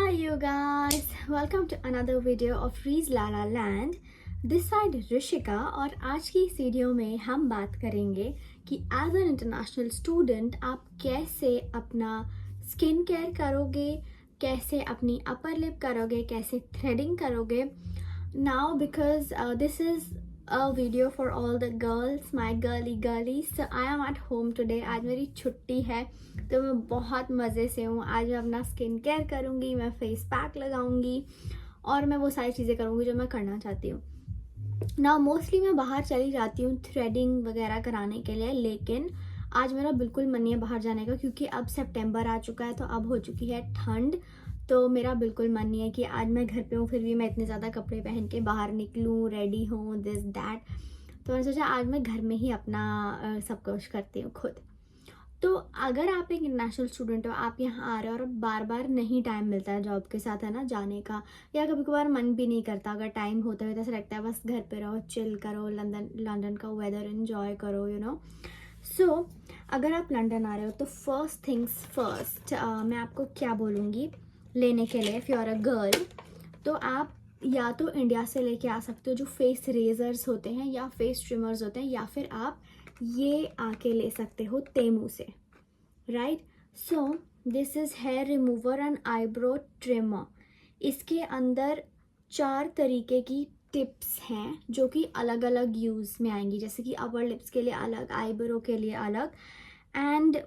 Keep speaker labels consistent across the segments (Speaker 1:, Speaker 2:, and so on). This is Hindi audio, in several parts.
Speaker 1: Hi you guys, welcome to another video of Rees La La Land. This side Rishika और आज की इस वीडियो में हम बात करेंगे कि एज एन इंटरनेशनल स्टूडेंट आप कैसे अपना स्किन केयर करोगे, कैसे अपनी अपर लिप करोगे, कैसे थ्रेडिंग करोगे. Now because this is a video for all the girls, my girlies. So I am at home today. आज मेरी छुट्टी है तो मैं बहुत मज़े से हूँ. आज मैं अपना स्किन केयर करूँगी, मैं फेस पैक लगाऊँगी और मैं वो सारी चीज़ें करूँगी जो मैं करना चाहती हूँ. ना मोस्टली मैं बाहर चली जाती हूँ थ्रेडिंग वगैरह कराने के लिए, लेकिन आज मेरा बिल्कुल मन नहीं है बाहर जाने का क्योंकि अब सितंबर आ चुका है तो अब हो चुकी है ठंड. तो मेरा बिल्कुल मन नहीं है कि आज मैं घर पे हूँ फिर भी मैं इतने ज़्यादा कपड़े पहन के बाहर निकलूँ, रेडी हूँ, दिस दैट. तो मैंने सोचा आज मैं घर में ही अपना सब कुछ करती हूँ खुद. तो अगर आप एक इंटरनेशनल स्टूडेंट हो, आप यहाँ आ रहे हो और बार बार नहीं टाइम मिलता है जॉब के साथ है ना जाने का, या कभी कभार मन भी नहीं करता, अगर टाइम होता है तो ऐसा लगता है बस घर पे रहो, चिल करो, लंदन का वेदर एंजॉय करो, यू नो. सो अगर आप लंदन आ रहे हो तो फर्स्ट थिंग्स फर्स्ट, मैं आपको क्या बोलूँगी लेने के लिए. If you are a girl तो आप या तो इंडिया से लेके आ सकते हो जो फेस रेजर्स होते हैं या फेस ट्रिमर्स होते हैं, या फिर आप ये आके ले सकते हो तेमू से, right. So this is here remover and eyebrow trimmer. इसके अंदर 4 तरीके की टिप्स हैं जो कि अलग अलग यूज़ में आएंगी, जैसे कि अपर लिप्स के लिए अलग, आईब्रो के लिए अलग and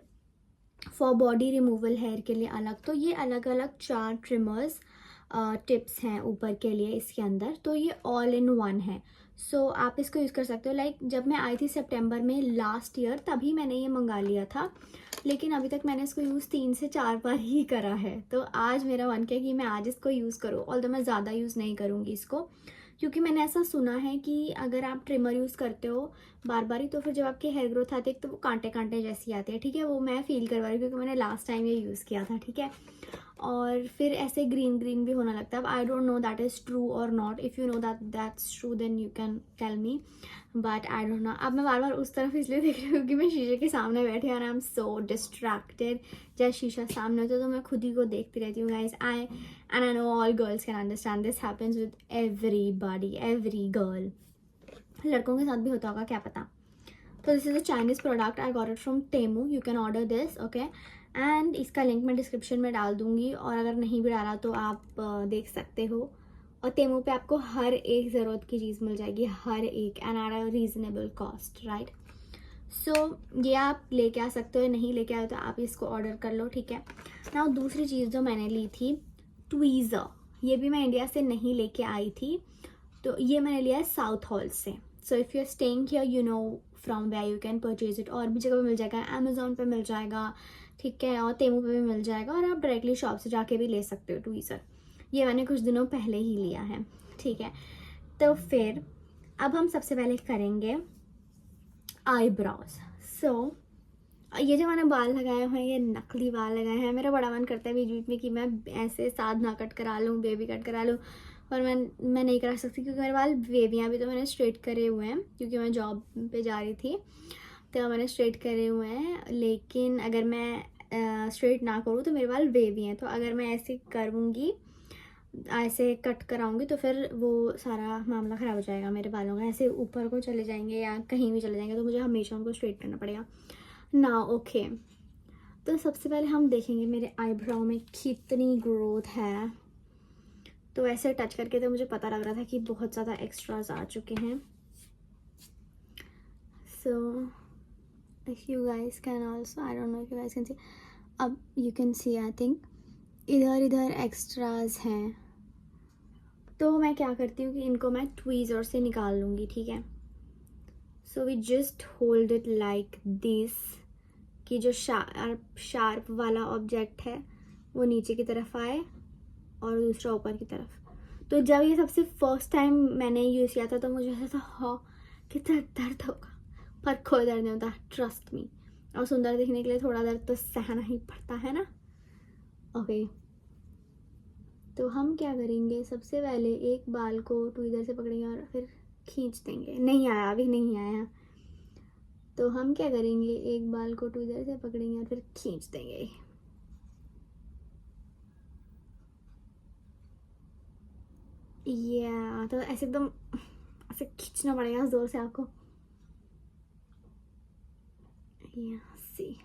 Speaker 1: for body removal hair के लिए अलग. तो ये अलग अलग 4 ट्रिमर्स टिप्स हैं ऊपर के लिए इसके अंदर. तो ये ऑल इन वन है. सो आप इसको यूज़ कर सकते हो. लाइक जब मैं आई थी सितंबर में लास्ट ईयर तभी मैंने ये मंगा लिया था, लेकिन अभी तक मैंने इसको यूज़ 3 से 4 बार ही करा है. तो आज मेरा मन किया कि मैं आज इसको यूज़ करूँ, ऑल्दो मैं ज़्यादा यूज़ नहीं करूँगी इसको, क्योंकि मैंने ऐसा सुना है कि अगर आप ट्रिमर यूज़ करते हो बार बार ही तो फिर जब आपकी हेयर ग्रोथ आती है तो वो कांटे कांटे जैसी आती है. ठीक है, वो मैं फील करवा रही हूँ क्योंकि मैंने लास्ट टाइम ये यूज़ किया था. ठीक है, और फिर ऐसे ग्रीन ग्रीन भी होने लगता है. अब I don't know that is true or not. If you know that's true then you can tell me, but I don't know. अब मैं बार बार उस तरफ इसलिए देख रही हूँ क्योंकि मैं शीशे के सामने बैठी और आई एम सो डिस्ट्रैक्टेड. जब शीशा सामने होता है तो मैं खुद ही को देखती रहती हूँ guys. I know all girls can understand, this happens with everybody, every girl. लड़कों के साथ भी होता होगा, क्या पता. तो this is a Chinese product, I got it from Temu. You can order this, okay. And इसका लिंक मैं डिस्क्रिप्शन में डाल दूँगी, और अगर नहीं भी डाला तो आप देख सकते हो. और तेमू पे आपको हर एक ज़रूरत की चीज़ मिल जाएगी, हर एक, and at a reasonable cost, right. So ये आप लेके आ सकते हो, नहीं लेके आए तो आप इसको ऑर्डर कर लो. ठीक है ना. दूसरी चीज़ जो मैंने ली थी ट्वीज़र, ये भी मैं इंडिया से नहीं लेके आई थी. तो ये मैंने लिया है साउथ हॉल से. So if you are staying here you know from where you can purchase it. और भी जगह पे मिल जाएगा, अमेजोन पे मिल जाएगा, ठीक है, और तेमू पे भी मिल जाएगा, और आप डायरेक्टली शॉप से जाके भी ले सकते हो ट्वीज़र. ये मैंने कुछ दिनों पहले ही लिया है. ठीक है, तो फिर अब हम सबसे पहले करेंगे आईब्रोज. सो ये जो मैंने बाल लगाए हुए हैं ये नकली बाल लगाए हैं. मेरा बड़ा मन करता है बीच बीच में कि मैं ऐसे साधना कट करा लूँ, बेबी कट करा लूँ, पर मैं नहीं करा सकती क्योंकि मेरे बाल वेवी हैं. अभी तो मैंने स्ट्रेट करे हुए हैं क्योंकि मैं जॉब पे जा रही थी तो मैंने स्ट्रेट करे हुए हैं. लेकिन अगर मैं स्ट्रेट ना करूँ तो मेरे बाल वेवी हैं. तो अगर मैं ऐसे करूँगी, ऐसे कट कराऊंगी तो फिर वो सारा मामला ख़राब हो जाएगा. मेरे बालों का ऐसे ऊपर को चले जाएंगे या कहीं भी चले जाएंगे, तो मुझे हमेशा उनको स्ट्रेट करना पड़ेगा ना. ओके, तो सबसे पहले हम देखेंगे मेरे आईब्रो में कितनी ग्रोथ है. तो ऐसे टच करके तो मुझे पता लग रहा था कि बहुत ज़्यादा एक्स्ट्राज आ चुके हैं. So if you guys can also, I don't know if you guys can see, अब you can see I think इधर इधर एक्स्ट्राज हैं. तो मैं क्या करती हूँ कि इनको मैं ट्वीज़र से निकाल लूँगी. ठीक है, so we just hold it like this, कि जो शार्प वाला ऑब्जेक्ट है वो नीचे की तरफ आए और दूसरा ऊपर की तरफ. तो जब ये सबसे फर्स्ट टाइम मैंने यूज़ किया था तो मुझे ऐसा था हाँ कितना दर्द होगा, पर कोई दर्द नहीं होता, ट्रस्ट मी. और सुंदर दिखने के लिए थोड़ा दर्द तो सहना ही पड़ता है ना. ओके, तो हम क्या करेंगे, सबसे पहले एक बाल को ट्वीज़र से पकड़ेंगे और फिर खींच देंगे. नहीं आया, अभी नहीं आया. तो हम क्या करेंगे, एक बाल को ट्वीज़र से पकड़ेंगे और फिर खींच देंगे. या तो ऐसे एकदम ऐसे खींचना पड़ेगा जोर से आपको। यहाँ सी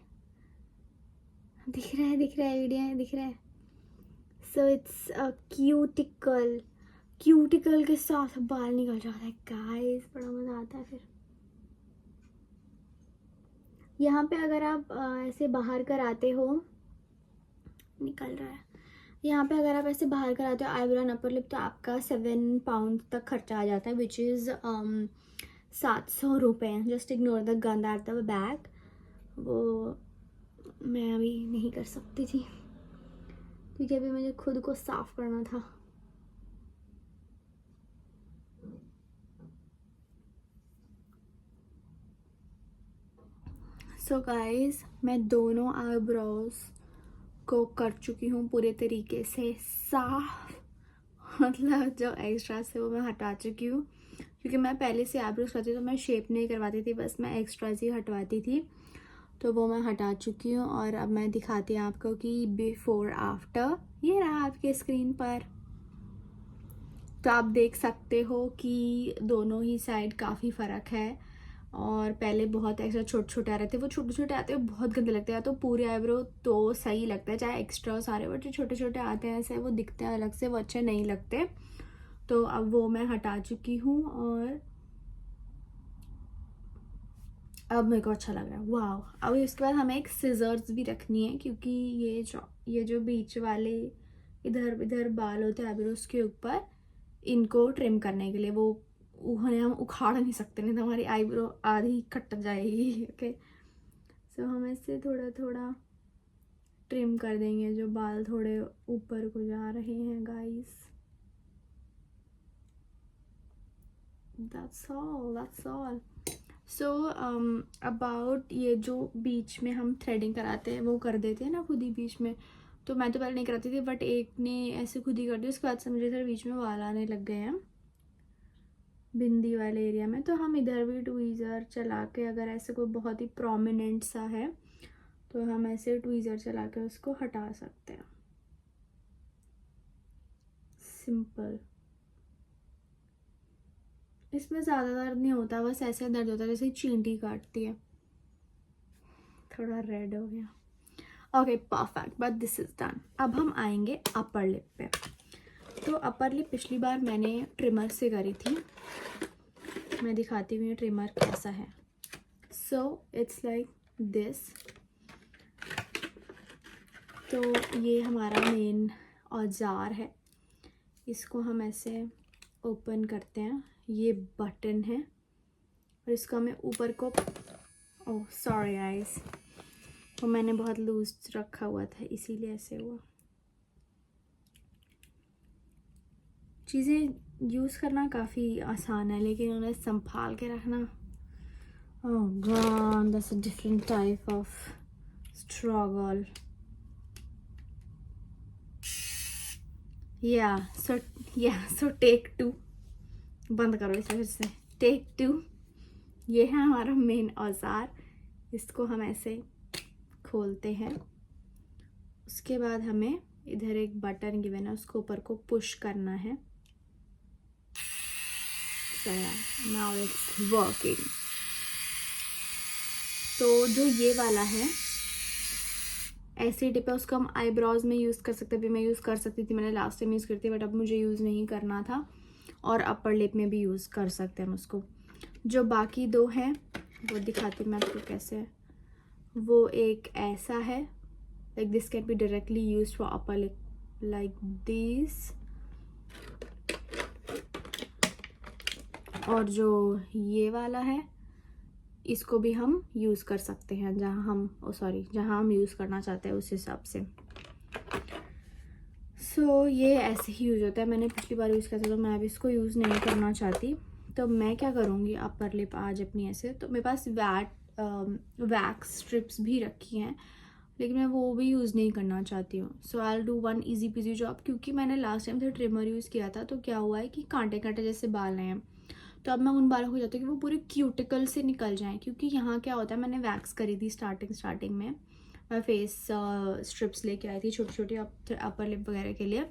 Speaker 1: दिख रहा है, दिख रहा है, वीडियो दिख रहा है। So it's a cuticle, cuticle के साथ बाल निकल जाता है गाइस, बड़ा मजा आता है। फिर यहाँ पे अगर आप ऐसे बाहर कराते हो, निकल रहा है, यहाँ पे अगर आप ऐसे बाहर कराते हो आईब्रो एंड अपर लिप तो आपका 7 पाउंड तक खर्चा आ जाता है, विच इज़ 700 रुपये। जस्ट इग्नोर द गंद एट द बैक। वो मैं अभी नहीं कर सकती थी क्योंकि अभी मुझे खुद को साफ करना था। सो गाइस, मैं दोनों आईब्रोज को कर चुकी हूँ पूरे तरीके से साफ। मतलब जो एक्स्ट्रास थे वो मैं हटा चुकी हूँ, क्योंकि मैं पहले से आईब्रोज करती थी तो मैं शेप नहीं करवाती थी, बस मैं एक्स्ट्रास ही हटवाती थी। तो वो मैं हटा चुकी हूँ और अब मैं दिखाती हूँ आपको कि बिफोर आफ्टर। ये रहा आपके स्क्रीन पर। तो आप देख सकते हो कि दोनों ही साइड काफ़ी फ़र्क है। और पहले बहुत एक्स्ट्रा छोटे छोटे आ रहे थे, वो छोटे छोटे आते हैं बहुत गंदे लगते हैं। तो पूरे आईब्रो तो सही लगता है, चाहे एक्स्ट्रा सारे, बट जो छोटे छोटे आते हैं ऐसे वो दिखते हैं अलग से, वो अच्छे नहीं लगते। तो अब वो मैं हटा चुकी हूँ और अब मेरे को अच्छा लग रहा है। वाह। अब इसके बाद हमें एक सिजर्स भी रखनी है, क्योंकि ये जो बीच वाले इधर इधर बाल होते हैं आईब्रोज के ऊपर, इनको ट्रिम करने के लिए, वो उन्हें हम उखाड़ नहीं सकते, नहीं तो हमारी आईब्रो आधी कट जाएगी। ओके, सो हम इससे थोड़ा थोड़ा ट्रिम कर देंगे जो बाल थोड़े ऊपर को जा रहे हैं guys. that's all. So about ये जो बीच में हम थ्रेडिंग कराते हैं वो कर देते हैं ना खुद ही बीच में। तो मैं तो पहले नहीं कराती थी, बट एक ने ऐसे खुद ही कर दी, उसके बाद से मुझे बीच में बाल आने लग गए हैं बिंदी वाले एरिया में। तो हम इधर भी ट्वीज़र चला के, अगर ऐसे कोई बहुत ही प्रोमिनेंट सा है तो हम ऐसे ट्वीज़र चला के उसको हटा सकते हैं। सिंपल। इसमें ज़्यादा दर्द नहीं होता, बस ऐसे दर्द होता है जैसे चींटी काटती है। थोड़ा रेड हो गया। Okay perfect, but this is done. अब हम आएंगे अपर लिप पे। तो अपर लिप पिछली बार मैंने ट्रिमर से करी थी, मैं दिखाती हूँ ट्रिमर कैसा है। So it's like this. तो ये हमारा मेन औजार है, इसको हम ऐसे ओपन करते हैं, ये बटन है और इसको हमें ऊपर को, ओह सॉरी गाइस, वो मैंने बहुत लूज रखा हुआ था इसीलिए ऐसे हुआ। चीज़ें यूज़ करना काफ़ी आसान है, लेकिन उन्हें संभाल के रखना, oh God, that's a different type of struggle. So take 2, बंद करो इसे फिर से, टेक 2। ये है हमारा मेन औजार, इसको हम ऐसे खोलते हैं। उसके बाद हमें इधर एक बटन गिवन है, उसको ऊपर को पुश करना है। Now it's working. तो जो ये वाला है ऐसी टिप है, उसको हम आईब्रोज में यूज़ कर सकते हैं। मैं यूज़ कर सकती थी, मैंने लास्ट टाइम यूज़ करती, बट अब मुझे यूज़ नहीं करना था। और अपर लिप में भी यूज़ कर सकते हैं हम उसको। जो बाकी दो हैं वो दिखाती हूँ मैं आपको कैसे है। वो एक ऐसा है, like this can be directly use for upper lip like this. और जो ये वाला है इसको भी हम यूज़ कर सकते हैं जहाँ हम यूज़ करना चाहते हैं उस हिसाब से। सो ये ऐसे ही यूज़ होता है। मैंने पिछली बार यूज़ किया था तो मैं अब इसको यूज़ नहीं करना चाहती। तो मैं क्या करूँगी, अपर लिप आज अपनी ऐसे, तो मेरे पास वैक्स स्ट्रिप्स भी रखी हैं, लेकिन मैं वो भी यूज़ नहीं करना चाहती हूँ। So I will do one easy peasy job, क्योंकि मैंने लास्ट टाइम से ट्रिमर यूज़ किया था तो क्या हुआ है कि कांटे कांटे जैसे बाल हैं। तो अब मैं उन बालों को चाहती हूँ कि वो पूरे क्यूटिकल से निकल जाएं, क्योंकि यहाँ क्या होता है, मैंने वैक्स करी थी स्टार्टिंग में, मैं फेस स्ट्रिप्स लेके आई थी छोटी छोटी अपर लिप वगैरह के लिए।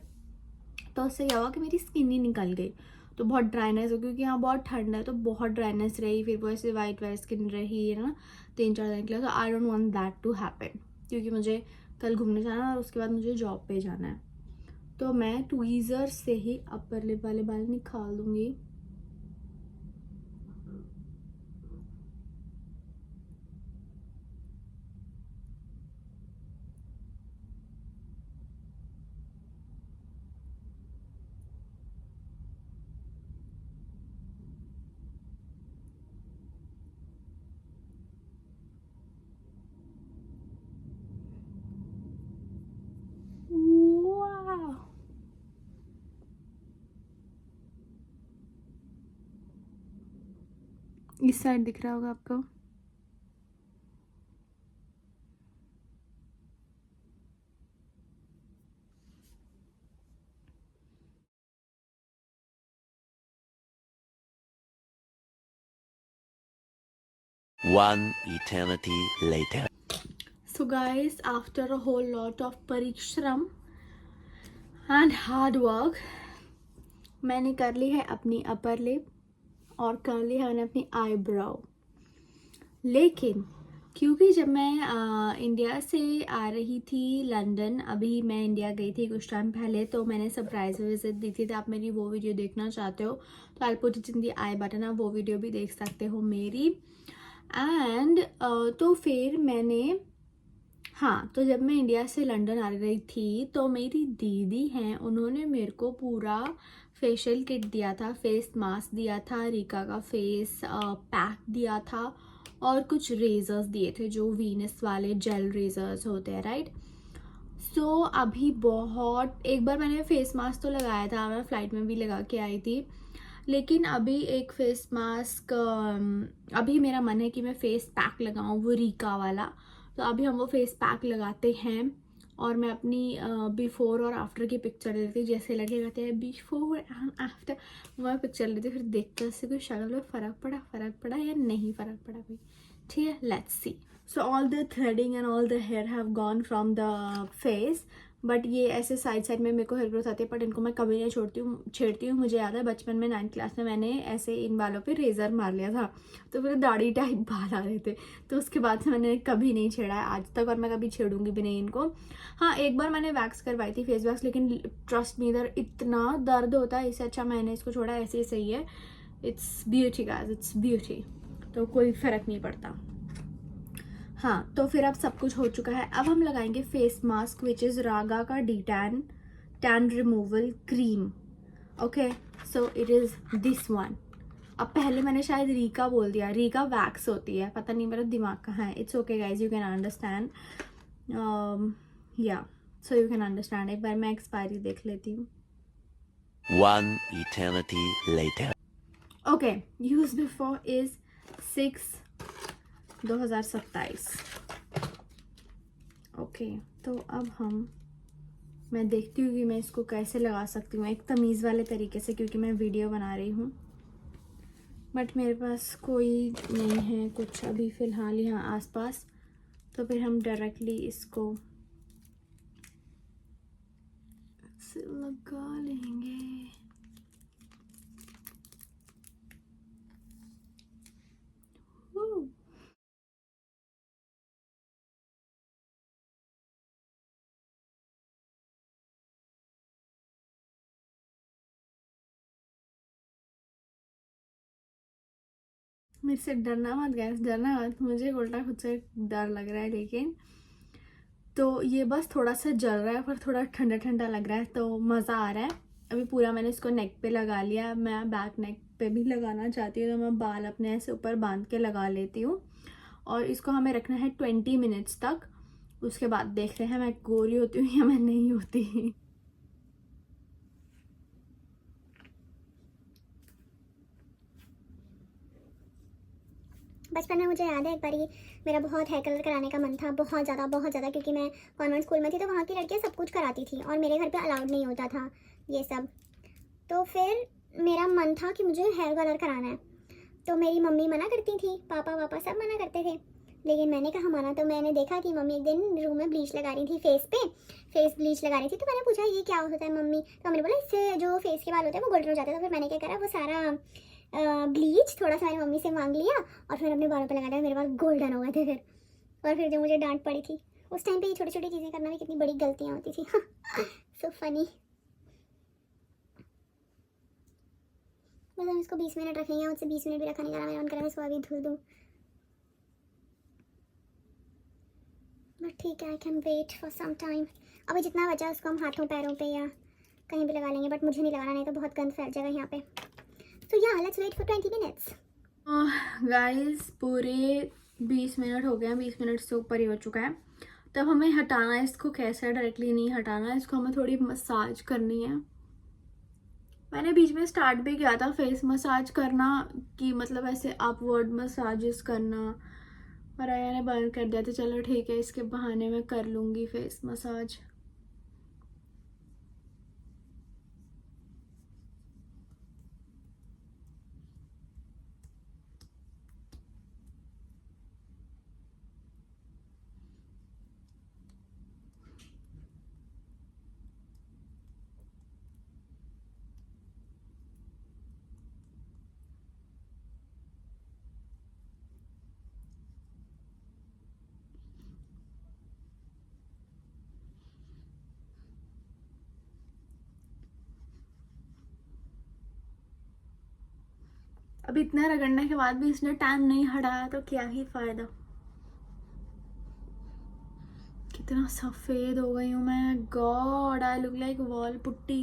Speaker 1: तो उससे क्या हुआ कि मेरी स्किन ही निकल गई, तो बहुत ड्राइनेस हो, क्योंकि यहाँ बहुत ठंड है तो बहुत ड्राइनेस रही, फिर वो ऐसे वाइट वाइट स्किन रही है ना 3-4 दिन के लिए। तो I don't want that to happen, क्योंकि मुझे कल घूमने जाना है और उसके बाद मुझे जॉब पे जाना है। तो मैं ट्वीज़र से ही अपर लिप वाले बाल निकाल दूंगी। वाह, इस साइड दिख रहा होगा आपको।
Speaker 2: One eternity later.
Speaker 1: So guys, after a whole lot of परिश्रम and hard work, मैंने कर ली है अपनी अपर लिप और कर ली है मैंने अपनी आईब्रो। लेकिन क्योंकि जब मैं इंडिया से आ रही थी लंदन, अभी मैं इंडिया गई थी कुछ टाइम पहले, तो मैंने सरप्राइज विजिट दी थी। तो आप मेरी वो वीडियो देखना चाहते हो तो I put it in the I button, आप वो वीडियो भी देख सकते हो मेरी। एंड तो फिर मैंने, हाँ, तो जब मैं इंडिया से लंदन आ रही थी तो मेरी दीदी हैं, उन्होंने मेरे को पूरा फेशियल किट दिया था, फेस मास्क दिया था, रीका का फेस पैक दिया था और कुछ रेजर्स दिए थे जो वीनस वाले जेल रेजर्स होते हैं, राइट। सो अभी बहुत, एक बार मैंने फेस मास्क तो लगाया था, मैं फ़्लाइट में भी लगा के आई थी, लेकिन अभी एक फेस मास्क, अभी मेरा मन है कि मैं फेस पैक लगाऊं, वो रीका वाला। तो अभी हम वो फेस पैक लगाते हैं और मैं अपनी बिफोर और आफ्टर की पिक्चर लेती हूँ, जैसे लड़के कहते हैं बिफोर एंड आफ्टर, मैं पिक्चर लेती हूँ, फिर देखते हैं उससे कोई शक्ल में फ़र्क पड़ा या नहीं फ़र्क पड़ा कोई। ठीक है, let's see. So all the threading and all the hair have gone from the face, but ये ऐसे साइड साइड में मेरे को हेयर ग्रोथ आती है, बट इनको मैं कभी नहीं छेड़ती हूँ। मुझे याद है बचपन में 9th क्लास में मैंने ऐसे इन बालों पे रेज़र मार लिया था, तो मेरे दाढ़ी टाइप बाल आ रहे थे, तो उसके बाद से मैंने कभी नहीं छेड़ा है आज तक, और मैं कभी छेड़ूंगी भी नहीं इनको। हाँ, एक बार मैंने वैक्स करवाई थी, फेस वैक्स, लेकिन ट्रस्ट मी इधर इतना दर्द होता है, इससे अच्छा मैंने इसको छोड़ा, ऐसे ही सही है। Its beauty guys, its beauty, तो कोई फ़र्क नहीं पड़ता। हाँ, तो फिर अब सब कुछ हो चुका है, अब हम लगाएंगे फेस मास्क विच इज़ रागा का D tan removal cream. Okay, so it is this one. अब पहले मैंने शायद रीका बोल दिया, रीका वैक्स होती है, पता नहीं मेरा दिमाग कहाँ है। It's okay guys, you can understand, या सो यू कैन अंडरस्टैंड। एक बार मैं एक्सपायरी देख लेती हूँ।
Speaker 2: One eternity later.
Speaker 1: Okay, use before is 6/2027। Okay, तो अब मैं देखती हूँ कि मैं इसको कैसे लगा सकती हूँ एक तमीज़ वाले तरीके से, क्योंकि मैं वीडियो बना रही हूँ, बट मेरे पास कोई नहीं है कुछ अभी फ़िलहाल यहाँ आसपास। तो फिर हम डायरेक्टली इसको लगा लेंगे। मेरे से डरना मत गैस, डरना मत, मुझे उल्टा खुद से डर लग रहा है। लेकिन तो ये बस थोड़ा सा जल रहा है, पर थोड़ा ठंडा ठंडा लग रहा है, तो मज़ा आ रहा है। अभी पूरा मैंने इसको नेक पे लगा लिया, मैं बैक नेक पे भी लगाना चाहती हूँ, तो मैं बाल अपने ऐसे ऊपर बांध के लगा लेती हूँ। और इसको हमें रखना है 20 मिनट्स तक, उसके बाद देखते हैं मैं गोरी होती हूँ या मैं नहीं होती।
Speaker 3: बचपन में मुझे याद है एक बारी मेरा बहुत हेयर कलर कराने का मन था, बहुत ज़्यादा, क्योंकि मैं कॉन्वेंट स्कूल में थी तो वहाँ की लड़कियाँ सब कुछ कराती थी और मेरे घर पे अलाउड नहीं होता था ये सब। तो फिर मेरा मन था कि मुझे हेयर कलर कराना है, तो मेरी मम्मी मना करती थी, पापा सब मना करते थे। लेकिन मैंने कहा माना, तो मैंने देखा कि मम्मी एक दिन रूम में ब्लीच लगा रही थी फेस पे, फेस ब्लीच लगा रही थी। तो मैंने पूछा ये क्या होता है मम्मी, तो मम्मी ने बोला इससे जो फेस के बाल होते हैं वो गोल्डन हो जाते हैं। तो फिर मैंने क्या करा, वो सारा ब्लीच थोड़ा सा मैंने मम्मी से मांग लिया और फिर अपने बालों पे लगा दिया, मेरे बाल गोल्डन हो गए थे फिर। और फिर जो मुझे डांट पड़ी थी उस टाइम पे, ये छोटी छोटी चीज़ें करना भी कितनी बड़ी गलतियाँ होती थी। So funny. बस हम इसको 20 मिनट रखेंगे, मुझसे 20 मिनट भी रखा नहीं जा रहा, मेरा मन करा मैं इसको अभी धुल दूँ, बट ठीक है, I can wait for some time. अभी जितना बचा उसको हम हाथों पैरों पे या कहीं भी लगा लेंगे, बट मुझे नहीं लगाना, नहीं तो बहुत गंद फैल जाएगा यहाँ पे। So yeah let's wait for 20 minutes.
Speaker 1: Guys पूरे 20 मिनट हो गए हैं, 20 मिनट से ऊपर ही हो चुका है। तब हमें हटाना है इसको, कैसे डायरेक्टली नहीं हटाना है इसको, हमें थोड़ी मसाज करनी है। मैंने बीच में स्टार्ट भी किया था फेस मसाज करना, कि मतलब ऐसे अपवर्ड मसाजेस करना, पर आया ने बंद कर दिया। तो चलो ठीक है, इसके बहाने मैं कर लूँगी फेस मसाज। अब इतना रगड़ने के बाद भी इसने टैन नहीं हटाया तो क्या ही फायदा। कितना सफेद हो गई हूँ मैं, God I look like wall putty.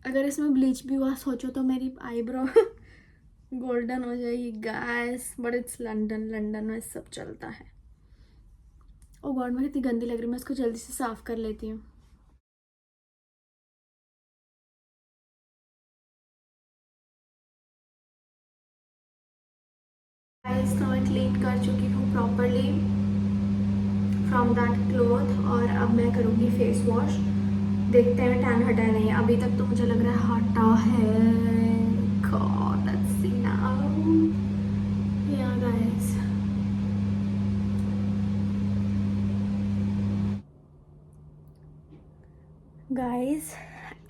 Speaker 1: अगर इसमें ब्लीच भी हुआ सोचो तो मेरी आईब्रो गोल्डन हो जाएगी guys, but it's London, London में सब चलता है। ओ गॉड, मैं कितनी गंदी लग रही हूँ, मैं इसको जल्दी से साफ कर लेती हूँ। गाइस तो मैं क्लीन कर चुकी हूँ प्रॉपरली फ्रॉम दैट क्लॉथ, और अब मैं करूँगी फेस वॉश। देखते हैं टैन हटा नहीं, अभी तक तो मुझे लग रहा है हटा है। God, let's see now. Yeah, guys. Guys,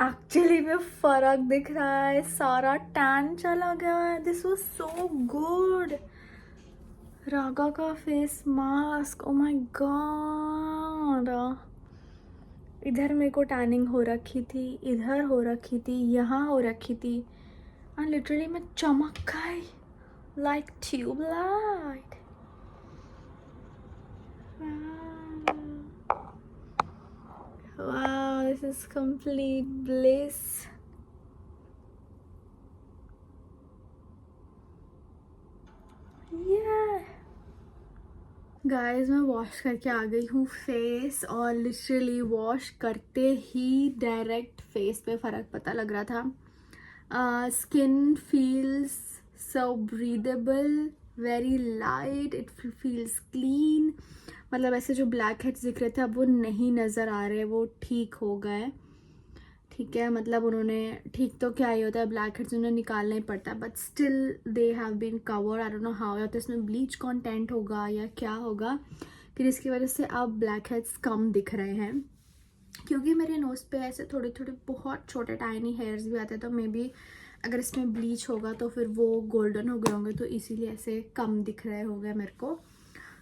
Speaker 1: actually में फर्क दिख रहा है, सारा टैन चला गया है। This was so good. Raga का face mask, oh my God. इधर मेरे को टैनिंग हो रखी थी, इधर हो रखी थी, यहाँ हो रखी थी, एंड लिटरली मैं चमक गई like tubelight. Wow, this is complete bliss. Yeah. Guys मैं वॉश करके आ गई हूँ फेस, और लिटरली वॉश करते ही डायरेक्ट फेस पे फ़र्क पता लग रहा था। Skin feels so breathable, very light, it feels clean. मतलब ऐसे जो ब्लैक हेड्स दिख रहे थे अब वो नहीं नज़र आ रहे, वो ठीक हो गए। ठीक है, मतलब उन्होंने, ठीक तो क्या ही होता है, ब्लैक हेड्स उन्हें निकालना ही पड़ता है, but still they have been covered. I don't know how, या तो इसमें ब्लीच कंटेंट होगा या क्या होगा कि जिसकी वजह से अब ब्लैक हेड्स कम दिख रहे हैं। क्योंकि मेरे नोज़ पे ऐसे थोड़े थोड़े बहुत छोटे टाइनी हेयर्स भी आते हैं, तो मे बी अगर इसमें ब्लीच होगा तो फिर वो गोल्डन हो गए होंगे, तो इसीलिए ऐसे कम दिख रहे होंगे मेरे को।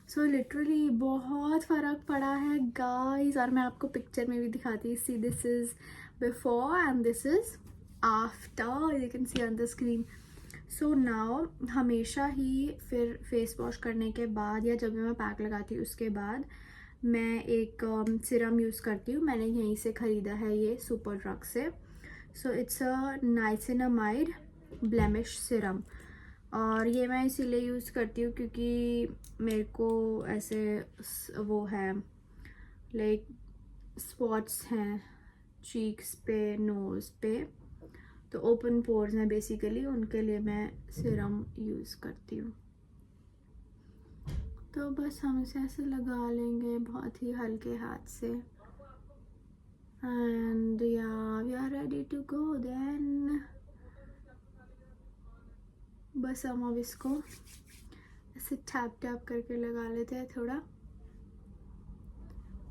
Speaker 1: सो लिटरली बहुत फ़र्क पड़ा है गाइस, और मैं आपको पिक्चर में भी दिखाती हूँ। See, this is before and this is after, you can see on the screen. So now हमेशा ही फिर फेस वॉश करने के बाद या जब भी मैं पैक लगाती हूँ उसके बाद मैं एक सिरम यूज़ करती हूँ। मैंने यहीं से ख़रीदा है ये सुपर ड्रग से। So it's a niacinamide blemish Siram, और ये मैं इसीलिए यूज़ करती हूँ क्योंकि मेरे को ऐसे वो है लाइक स्पॉट्स हैं चीक्स पे, नोज़ पे, तो ओपन पोर्स हैं बेसिकली, उनके लिए मैं सीरम यूज़ करती हूँ। तो बस हम इसे ऐसे लगा लेंगे बहुत ही हल्के हाथ से। And yeah we are ready to go then. बस हम अब इसको ऐसे टैप टैप करके लगा लेते हैं थोड़ा।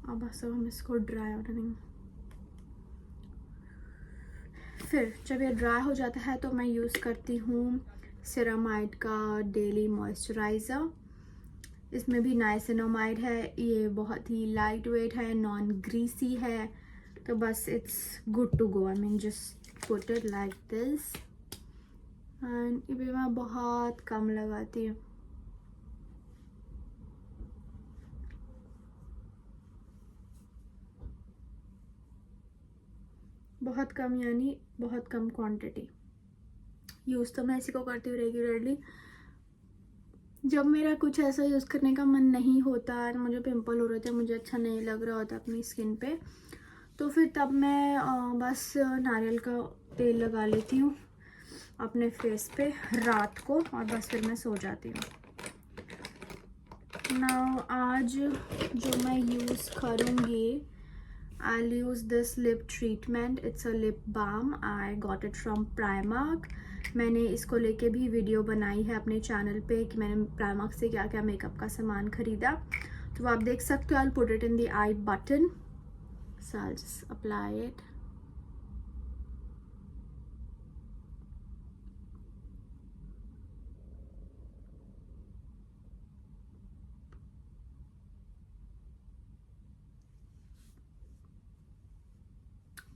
Speaker 1: अब बस हम इसको ड्राई होने देंगे। फिर जब ये ड्राई हो जाता है तो मैं यूज़ करती हूँ सेरामाइड का डेली मॉइस्चराइज़र। इसमें भी नाइसिनामाइड है, ये बहुत ही लाइट वेट है, नॉन ग्रीसी है, तो बस it's good to go. I mean just put it like this and ये भी मैं बहुत कम लगाती हूँ। बहुत कम, यानी बहुत कम क्वांटिटी। यूज़ तो मैं इसी को करती हूँ रेगुलरली। जब मेरा कुछ ऐसा यूज़ करने का मन नहीं होता, मुझे पिंपल हो रहे थे, मुझे अच्छा नहीं लग रहा होता अपनी स्किन पे, तो फिर तब मैं बस नारियल का तेल लगा लेती हूँ अपने फेस पे रात को, और बस फिर मैं सो जाती हूँ। नाउ आज जो मैं यूज़ करूँगी, I'll use this lip treatment. It's a lip balm. I got it from Primark. मैंने इसको लेके भी वीडियो बनाई है अपने चैनल पे कि मैंने प्राइमार्क से क्या क्या मेकअप का सामान खरीदा, तो आप देख सकते हो। I'll put it in the eye button. So I'll just apply it.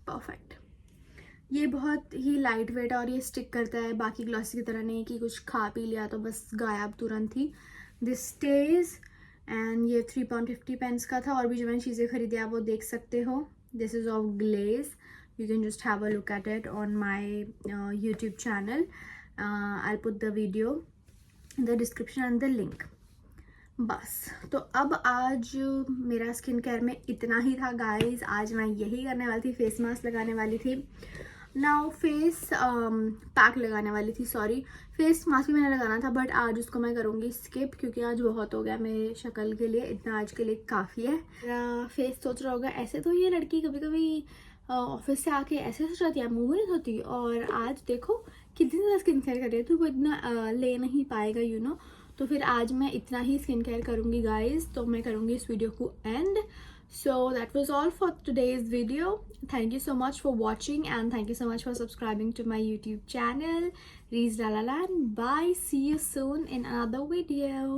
Speaker 1: Perfect. ये बहुत ही लाइट वेट है और ये स्टिक करता है, बाकी ग्लॉसी की तरह नहीं कि कुछ खा पी लिया तो बस गायब तुरंत ही। This stage. एंड ये 3 £50 का था, और भी जो मैंने चीज़ें खरीदी आप वो देख सकते हो। This is of glaze, you can just have a look at it on my YouTube channel. I put the video in the description and the link. बस तो अब आज मेरा स्किन केयर में इतना ही था गाइज। आज मैं यही करने वाली थी, फेस मास्क लगाने वाली थी, नाउ फेस पैक लगाने वाली थी, सॉरी फेस मास्क भी मैंने लगाना था, बट आज उसको मैं करूँगी स्किप, क्योंकि आज बहुत हो गया मेरे शक्ल के लिए, इतना आज के लिए काफ़ी है। मेरा फेस सोच रहा होगा ऐसे तो ये लड़की कभी कभी ऑफिस से आके ऐसे सोच जाती है, मुँह नहीं धोती, और आज देखो कितनी ज़्यादा स्किन केयर कर रही है, तो वो इतना ले नहीं पाएगा यू नो। तो फिर आज मैं इतना ही स्किन केयर करूँगी गाइज, तो मैं करूँगी इस वीडियो को and. So that was all for today's video. Thank you so much for watching and thank you so much for subscribing to my YouTube channel, Reez La La Land. Bye. See you soon in another video.